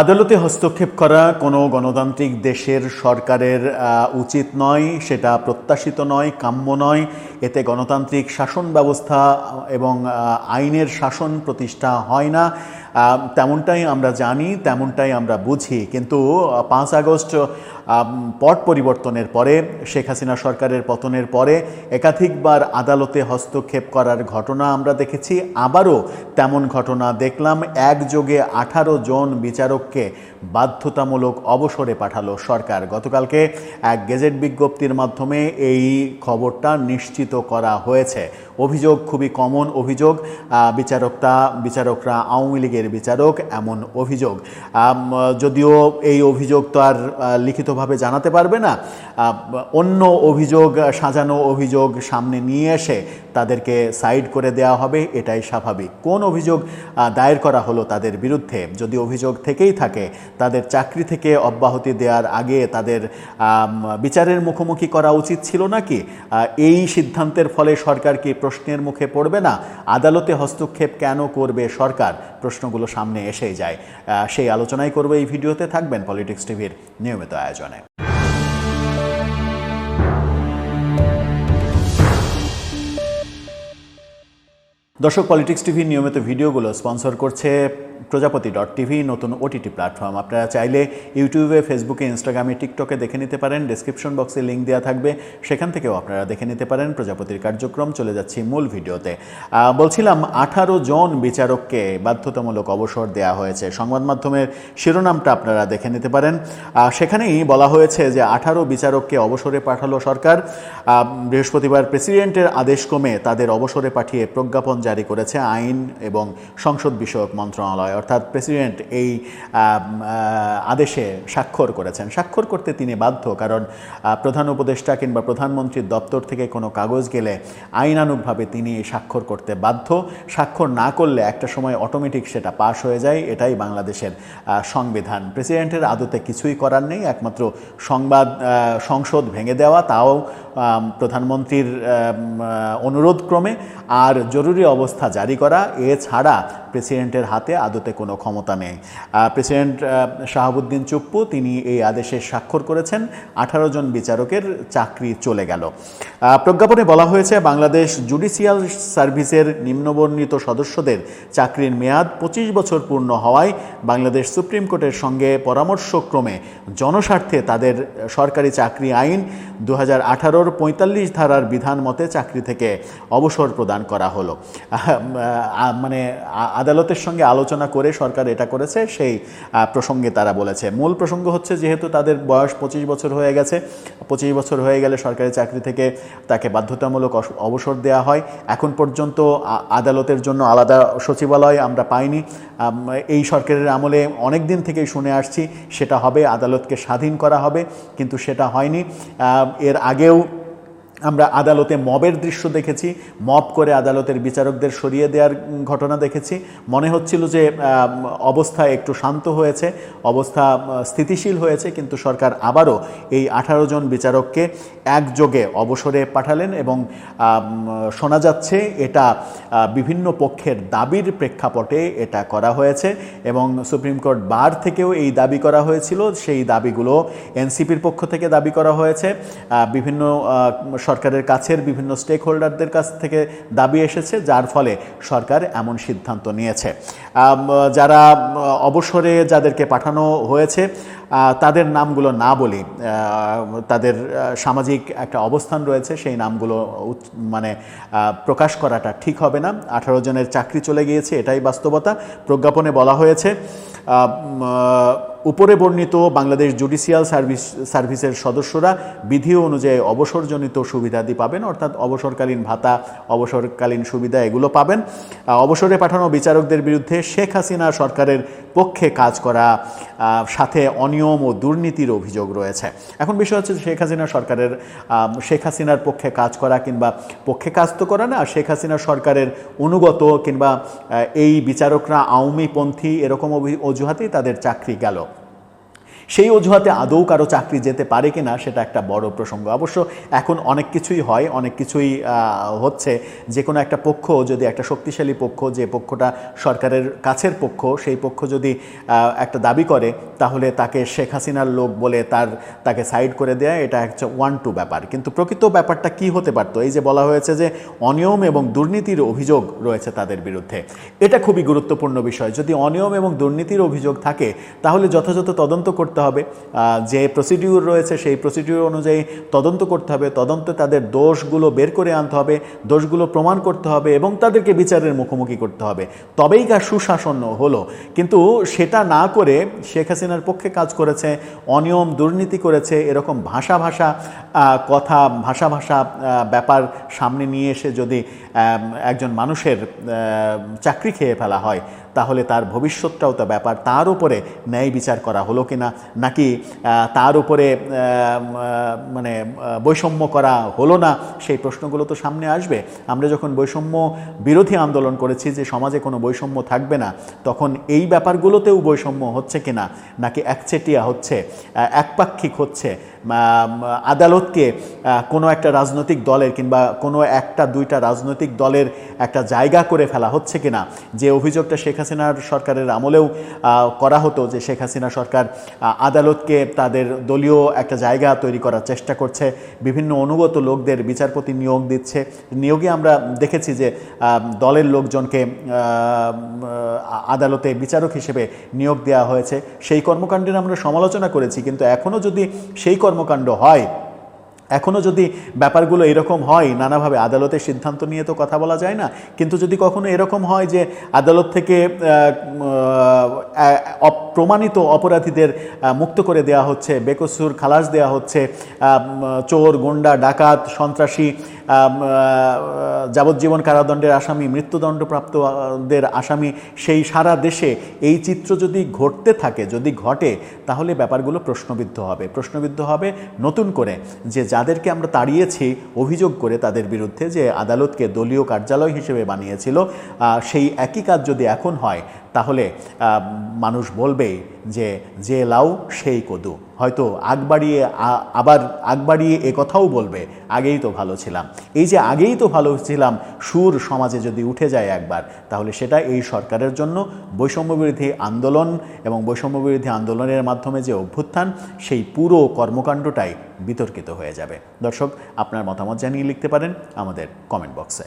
আদালতে হস্তক্ষেপ করা কোনো গণতান্ত্রিক দেশের সরকারের উচিত নয়, সেটা প্রত্যাশিত নয়, কাম্য নয়। এতে গণতান্ত্রিক শাসন ব্যবস্থা এবং আইনের শাসন প্রতিষ্ঠা হয় না। তেমনটাই আমরা জানি, তেমনটাই আমরা বুঝি। কিন্তু 5 আগস্ট পট পরিবর্তনের পরে, শেখ হাসিনা সরকারের পতনের পরে একাধিকবার আদালতে হস্তক্ষেপ করার ঘটনা আমরা দেখেছি। আবারও তেমন ঘটনা দেখলাম। একযোগে 18 জন বিচারককে বাধ্যতামূলক অবসরে পাঠালো সরকার। গতকালকে এক গেজেট বিজ্ঞপ্তির মাধ্যমে এই খবরটা নিশ্চিত করা হয়েছে। অভিযোগ খুবই কমন অভিযোগ, বিচারকরা আওয়ামী লীগের বিচারক, এমন অভিযোগ। যদিও এই অভিযোগ তো আর লিখিতভাবে জানাতে পারবে না, অন্য অভিযোগ, সাজানো অভিযোগ সামনে নিয়ে এসে তাদেরকে সাইড করে দেওয়া হবে, এটাই স্বাভাবিক। কোন অভিযোগ দায়ের করা হলো তাদের বিরুদ্ধে? যদি অভিযোগ থেকেই থাকে, তাদের চাকরি থেকে অব্যাহতি দেওয়ার আগে তাদের বিচারের মুখোমুখি করা উচিত ছিল নাকি? এই সিদ্ধান্তের ফলে সরকার কি প্রশ্নের মুখে পড়বে না? আদালতে হস্তক্ষেপ কেন করবে সরকার? প্রশ্নগুলো সামনে এসেই যায়। সেই আলোচনাই করবে এই ভিডিওতে। থাকবেন পলিটিক্স টিভির নিয়মিত আয়োজনে। দর্শক, পলিটিক্স টিভির নিয়মিত ভিডিওগুলো স্পন্সর করছে প্রজাপতি.টিভি, নতুন ওটিটি প্ল্যাটফর্ম। আপনারা চাইলে ইউটিউবে, ফেসবুকে, ইনস্টাগ্রামে, টিকটকে দেখে নিতে পারেন। ডেসক্রিপশন বক্সে লিঙ্ক দেওয়া থাকবে, সেখান থেকেও আপনারা দেখে নিতে পারেন প্রজাপতির কার্যক্রম। চলে যাচ্ছি মূল ভিডিওতে। বলছিলাম 18 জন বিচারককে বাধ্যতামূলক অবসর দেওয়া হয়েছে। সংবাদ মাধ্যমের শিরোনামটা আপনারা দেখে নিতে পারেন। সেখানেই বলা হয়েছে যে 18 বিচারককে অবসরে পাঠালো সরকার। বৃহস্পতিবার প্রেসিডেন্টের আদেশ ক্রমে তাদের অবসরে পাঠিয়ে প্রজ্ঞাপন জারি করেছে আইন এবং সংসদ বিষয়ক মন্ত্রণালয়। অর্থাৎ প্রেসিডেন্ট এই আদেশে স্বাক্ষর করেছেন। স্বাক্ষর করতে তিনি বাধ্য, কারণ প্রধান উপদেষ্টা কিংবা প্রধানমন্ত্রীর দপ্তর থেকে কোনো কাগজ গেলে আইনানুগভাবে তিনি স্বাক্ষর করতে বাধ্য। স্বাক্ষর না করলে একটা সময় অটোমেটিক সেটা পাশ হয়ে যায়। এটাই বাংলাদেশের সংবিধান। প্রেসিডেন্টের আদতে কিছুই করার নেই, একমাত্র সংসদ ভেঙে দেওয়া, তাও প্রধানমন্ত্রীর অনুরোধ ক্রমে, আর জরুরি অবস্থা জারি করা। এছাড়া প্রেসিডেন্টের হাতে আদতে কোনো ক্ষমতা নেই। প্রেসিডেন্ট শাহাবুদ্দিন চুপ্পু তিনি এই আদেশে স্বাক্ষর করেছেন। 18 জন বিচারকের চাকরি চলে গেল। প্রজ্ঞাপনে বলা হয়েছে, বাংলাদেশ জুডিশিয়াল সার্ভিসের নিম্নবর্ণিত সদস্যদের চাকরির মেয়াদ 25 বছর পূর্ণ হওয়ায় বাংলাদেশ সুপ্রিম কোর্টের সঙ্গে পরামর্শক্রমে জনস্বার্থে তাদের সরকারি চাকরি আইন 2018-র 45 ধারার বিধান মতে চাকরি থেকে অবসর প্রদান করা হলো। মানে আদালতের সঙ্গে আলোচনা করে সরকার এটা করেছে, সেই প্রসঙ্গে তারা বলেছে। মূল প্রসঙ্গ হচ্ছে, যেহেতু তাদের বয়স 25 বছর হয়ে গেছে, 25 বছর হয়ে গেলে সরকারি চাকরি থেকে তাকে বাধ্যতামূলক অবসর দেওয়া হয়। এখন পর্যন্ত আদালতের জন্য আলাদা সচিবালয় আমরা পাইনি। এই সরকারের আমলে অনেক দিন থেকেই শুনে আসছি সেটা হবে, আদালতকে স্বাধীন করা হবে, কিন্তু সেটা হয়নি। এর আগেও আমরা আদালতে মবের দৃশ্য দেখেছি, মব করে আদালতের বিচারকদের সরিয়ে দেওয়ার ঘটনা দেখেছি। মনে হচ্ছিল যে অবস্থা একটু শান্ত হয়েছে, অবস্থা স্থিতিশীল হয়েছে, কিন্তু সরকার আবারও এই 18 জন বিচারককে একযোগে অবসরে পাঠালেন এবং শোনা যাচ্ছে এটা বিভিন্ন পক্ষের দাবির প্রেক্ষাপটে এটা করা হয়েছে এবং সুপ্রিম কোর্ট বার থেকেও এই দাবি করা হয়েছিল। সেই দাবিগুলো এনসিপির পক্ষ থেকে দাবি করা হয়েছে, বিভিন্ন সরকারের কাছের বিভিন্ন স্টেক হোল্ডারদের কাছ থেকে দাবি এসেছে, যার ফলে সরকার এমন সিদ্ধান্ত নিয়েছে। যারা অবসরে যাদেরকে পাঠানো হয়েছে তাদের নামগুলো না বলি, তাদের সামাজিক একটা অবস্থান রয়েছে, সেই নামগুলো মানে প্রকাশ করাটা ঠিক হবে না। 18 জনের চাকরি চলে গিয়েছে, এটাই বাস্তবতা। প্রজ্ঞাপনে বলা হয়েছে, উপরে বর্ণিত বাংলাদেশ জুডিশিয়াল সার্ভিসের সদস্যরা বিধি অনুযায়ী অবসরজনিত সুবিধাদি পাবেন, অর্থাৎ অবসরকালীন ভাতা, অবসরকালীন সুবিধা এগুলো পাবেন। অবসরে পাঠানো বিচারকদের বিরুদ্ধে শেখ হাসিনা সরকারের পক্ষে কাজ করা, সাথে অনিয়ম ও দুর্নীতির অভিযোগ রয়েছে। এখন বিষয় হচ্ছে, শেখ হাসিনার পক্ষে কাজ করা, কিংবা পক্ষে কাজ তো করা না, শেখ হাসিনা সরকারের অনুগত, কিংবা এই বিচারকরা আওয়ামীপন্থী, এরকম অজুহাতেই তাদের চাকরি গেল। সেই অজুহাতে আদৌ কারো চাকরি যেতে পারে কিনা সেটা একটা বড় প্রসঙ্গ। অবশ্য এখন অনেক কিছুই হয়, অনেক কিছুই হচ্ছে। যে কোনো একটা পক্ষ যদি, একটা শক্তিশালী পক্ষ, যে পক্ষটা সরকারের কাছের পক্ষ, সেই পক্ষ যদি একটা দাবি করে, তাহলে তাকে শেখ হাসিনার লোক বলে তাকে সাইড করে দেয়, এটা একটা 1-2 ব্যাপার। কিন্তু প্রকৃত ব্যাপারটা কি হতে পারতো? এই যে বলা হয়েছে যে অনিয়ম এবং দুর্নীতির অভিযোগ রয়েছে তাদের বিরুদ্ধে, এটা খুবই গুরুত্বপূর্ণ বিষয়। যদি অনিয়ম এবং দুর্নীতির অভিযোগ থাকে তাহলে যথাযথ তদন্ত করতে হবে, যে প্রসিডিউর রয়েছে সেই প্রসিডিউর অনুযায়ী তদন্ত করতে হবে, তদন্তে তাদের দোষগুলো বের করে আনতে হবে, দোষগুলো প্রমাণ করতে হবে এবং তাদেরকে বিচারের মুখোমুখি করতে হবে, তবেই কার সুশাসন হলো। কিন্তু সেটা না করে শেখ হাসিনার পক্ষে কাজ করেছে, অনিয়ম দুর্নীতি করেছে, এরকম ভাষা কথা, ভাষা ব্যাপার সামনে নিয়ে এসে যদি একজন মানুষের চাকরি খেয়ে ফেলা হয়, তাহলে তার ভবিষ্যৎটাও তো ব্যাপার। তার উপরে ন্যায় বিচার করা হলো কিনা, নাকি তার উপরে মানে বৈষম্য করা হলো না, সেই প্রশ্নগুলো তো সামনে আসবে। আমরা যখন বৈষম্য বিরোধী আন্দোলন করেছি যে সমাজে কোনো বৈষম্য থাকবে না, তখন এই ব্যাপারগুলোতেও বৈষম্য হচ্ছে কিনা, নাকি একচেটিয়া হচ্ছে, একপাক্ষিক হচ্ছে, আদালতকে কোনো একটা রাজনৈতিক দলের কিংবা কোনো একটা দুইটা রাজনৈতিক দলের একটা জায়গা করে ফেলা হচ্ছে কিনা। যে অভিযোগটা শেখ হাসিনার সরকারের আমলেও করা হতো, যে শেখ হাসিনা সরকার আদালতকে তাদের দলীয় একটা জায়গা তৈরি করার চেষ্টা করছে, বিভিন্ন অনুগত লোকদের বিচারপতি নিয়োগ দিচ্ছে। নিয়োগে আমরা দেখেছি যে দলের লোকজনকে আদালতে বিচারক হিসেবে নিয়োগ দেওয়া হয়েছে। সেই কর্মকাণ্ডের আমরা সমালোচনা করেছি, কিন্তু এখনও যদি সেই কর্মকাণ্ড হয়, এখনও যদি ব্যাপারগুলো এরকম হয়, নানাভাবে আদালতের সিদ্ধান্ত নিয়ে তো কথা বলা যায় না, কিন্তু যদি কখনো এরকম হয় যে আদালত থেকে প্রমাণিত অপরাধীদের মুক্ত করে দেওয়া হচ্ছে, বেকসুর খালাস দেওয়া হচ্ছে, চোর, গুন্ডা, ডাকাত, সন্ত্রাসী, যাবজ্জীবন কারাদণ্ডের আসামি, মৃত্যুদণ্ডপ্রাপ্তদের আসামি, সেই সারা দেশে এই চিত্র যদি ঘটতে থাকে, যদি ঘটে, তাহলে ব্যাপারগুলো প্রশ্নবিদ্ধ হবে নতুন করে। যে যাদেরকে আমরা তাড়িয়েছি অভিযোগ করে তাদের বিরুদ্ধে, যে আদালতকে দলীয় কার্যালয় হিসেবে বানিয়েছিল, সেই একই কাজ যদি এখন হয়, তাহলে মানুষ বলবে যে লাউ সেই কদু। হয়তো আগ বাড়িয়ে একথাও বলবে, আগেই তো ভালো ছিলাম। এই যে আগেই তো ভালো ছিলাম সুর সমাজে যদি উঠে যায় একবার, তাহলে সেটা এই সরকারের জন্য বৈষম্যবিরোধী আন্দোলন এবং বৈষম্যবিরোধী আন্দোলনের মাধ্যমে যে অভ্যুত্থান, সেই পুরো কর্মকাণ্ডটাই বিতর্কিত হয়ে যাবে। দর্শক, আপনার মতামত জানিয়ে লিখতে পারেন আমাদের কমেন্ট বক্সে।